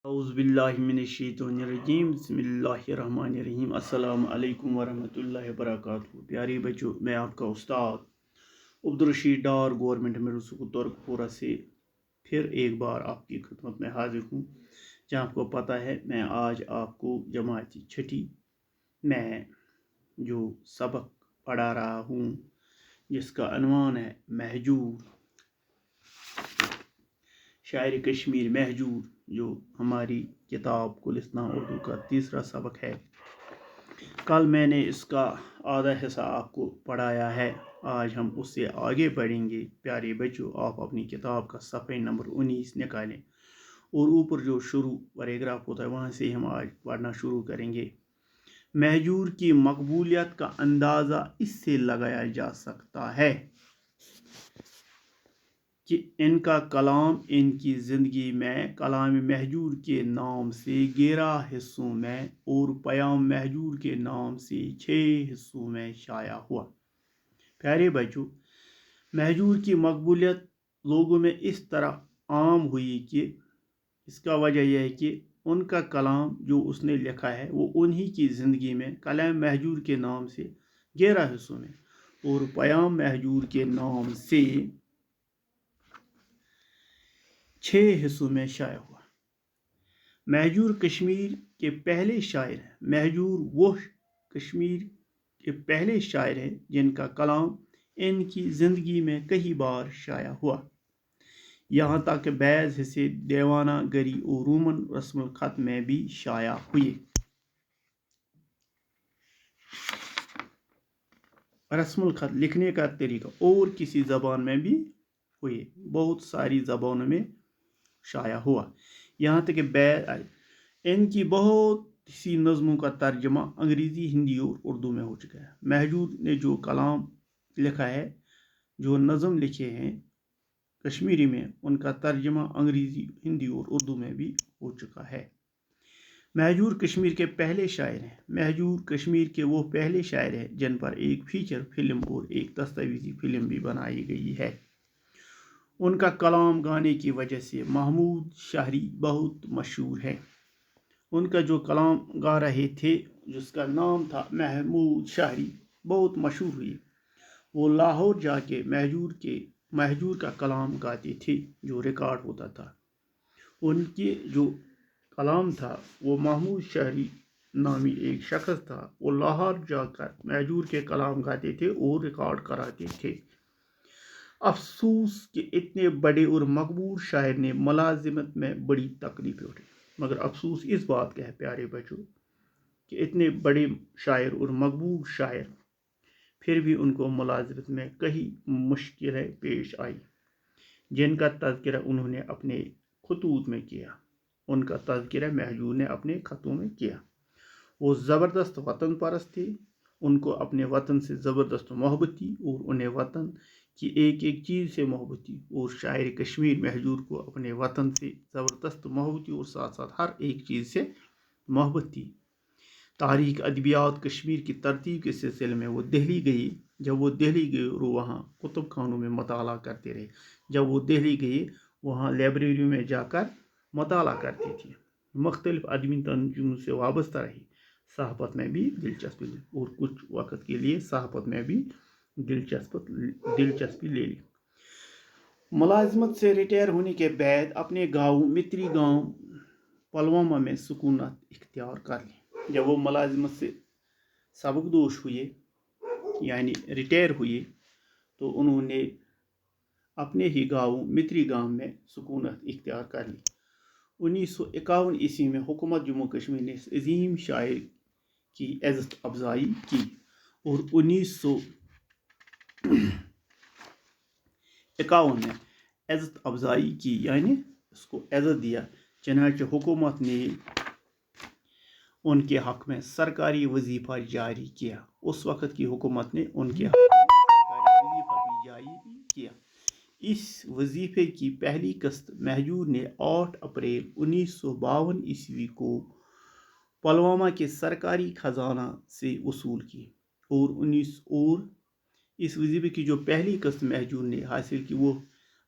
اعوذ باللہ من الشیطان الرجیم بسم اللہ الرحمن الرحیم السلام علیکم ورحمۃ اللہ وبرکاتہ۔ پیارے بچوں، میں آپ کا استاد Abdul Rashid Dar government middle school Turkpora سے پھر ایک بار آپ کی خدمت میں حاضر ہوں۔ جہاں آپ کو پتہ ہے میں آج آپ کو جماعت چھٹی میں جو سبق پڑھا رہا ہوں جس کا عنوان ہے مہجور، شاعر کشمیر مہجور، جو ہماری کتاب گلستاں اردو کا تیسرا سبق ہے۔ کل میں نے اس کا آدھا حصہ آپ کو پڑھایا ہے، آج ہم اس سے آگے بڑھیں گے۔ پیارے بچوں، آپ اپنی کتاب کا صفحہ نمبر 19 نکالیں اور اوپر جو شروع پیراگراف ہوتا ہے وہاں سے ہم آج پڑھنا شروع کریں گے۔ مہجور کی مقبولیت کا اندازہ اس سے لگایا جا سکتا ہے کہ ان کا کلام ان کی زندگی میں کلام مہجور کے نام سے 11 حصوں میں اور پیام مہجور کے نام سے 6 حصوں میں شائع ہوا۔ پیارے بچوں، مہجور کی مقبولیت لوگوں میں اس طرح عام ہوئی کہ اس کا وجہ یہ ہے کہ ان کا کلام جو اس نے لکھا ہے وہ انہی کی زندگی میں کلام مہجور کے نام سے 11 حصوں میں اور پیام مہجور کے نام سے 6 حصوں میں شائع ہوا۔ مہجور کشمیر کے پہلے شاعر ہیں۔ مہجور وہ کشمیر کے پہلے شاعر ہیں جن کا کلام ان کی زندگی میں کئی بار شائع ہوا، یہاں تک کہ بعض حصے دیوانہ گری اور رومن رسم الخط میں بھی شائع ہوئے۔ رسم الخط لکھنے کا طریقہ اور کسی زبان میں بھی ہوئے، بہت ساری زبانوں میں شائع ہوا، یہاں تک کہ ان کی بہت سی نظموں کا ترجمہ انگریزی، ہندی اور اردو میں ہو چکا ہے۔ مہجور نے جو کلام لکھا ہے، جو نظم لکھے ہیں کشمیری میں، ان کا ترجمہ انگریزی، ہندی اور اردو میں بھی ہو چکا ہے۔ مہجور کشمیر کے پہلے شاعر ہیں۔ مہجور کشمیر کے وہ پہلے شاعر ہیں جن پر ایک فیچر فلم اور ایک دستاویزی فلم بھی بنائی گئی ہے۔ ان کا کلام گانے کی وجہ سے محمود شاہری بہت مشہور ہے۔ ان کا جو کلام گا رہے تھے جس کا نام تھا محمود شاہری، بہت مشہور ہوئی۔ وہ لاہور جا کے مہجور کا کلام گاتے تھے جو ریکارڈ ہوتا تھا۔ ان کے جو کلام تھا وہ محمود شاہری نامی ایک شخص تھا، وہ لاہور جا کر مہجور کے کلام گاتے تھے اور ریکارڈ کراتے تھے۔ افسوس کہ اتنے بڑے اور مقبول شاعر نے ملازمت میں بڑی تکلیفیں اٹھائی، مگر افسوس اس بات کا ہے پیارے بچوں کہ اتنے بڑے شاعر اور مقبول شاعر پھر بھی ان کو ملازمت میں کئی مشکلیں پیش آئی، جن کا تذکرہ انہوں نے اپنے خطوط میں کیا۔ ان کا تذکرہ مہجور نے اپنے خطوں میں کیا۔ وہ زبردست وطن پرست تھے، ان کو اپنے وطن سے زبردست محبت تھی اور انہیں وطن کی ایک ایک چیز سے محبت تھی، اور شاعر کشمیر مہجور کو اپنے وطن سے زبردست محبت تھی اور ساتھ ساتھ ہر ایک چیز سے محبت تھی۔ تاریخ ادبیات کشمیر کی ترتیب کے سلسلے میں وہ دہلی گئے۔ جب وہ دہلی گئے اور وہاں کتب خانوں میں مطالعہ کرتے رہے، جب وہ دہلی گئے وہاں لائبریریوں میں جا کر مطالعہ کرتے تھے، مختلف ادبی تنظیموں سے وابستہ رہے، صحافت میں بھی دلچسپی لی اور کچھ وقت کے لیے صحافت میں بھی دلچسپی لے لی۔ ملازمت سے ریٹائر ہونے کے بعد اپنے گاؤں متری گاؤں پلوامہ میں سکونت اختیار کر لی۔ جب وہ ملازمت سے سبکدوش ہوئے یعنی ریٹائر ہوئے تو انہوں نے اپنے ہی گاؤں متری گاؤں میں سکونت اختیار کر لی۔ 1951 عیسوی میں حکومت جموں کشمیر نے اس عظیم شاعر کی عزت افزائی کی اور 1951 میں عزت افزائی کی یعنی اس کو عزت دیا، چنانچہ حکومت نے ان کے حق میں سرکاری وظیفہ جاری کیا۔ اس وقت کی حکومت نے ان کے حق میں سرکاری وظیفہ بھی جاری کیا۔ اس وظیفے کی پہلی قسط مہجور نے 8 اپریل 1952 عیسوی کو پلوامہ کے سرکاری خزانہ سے وصول کی، اور اس وظیفے کی جو پہلی قسط مہجور نے حاصل کی وہ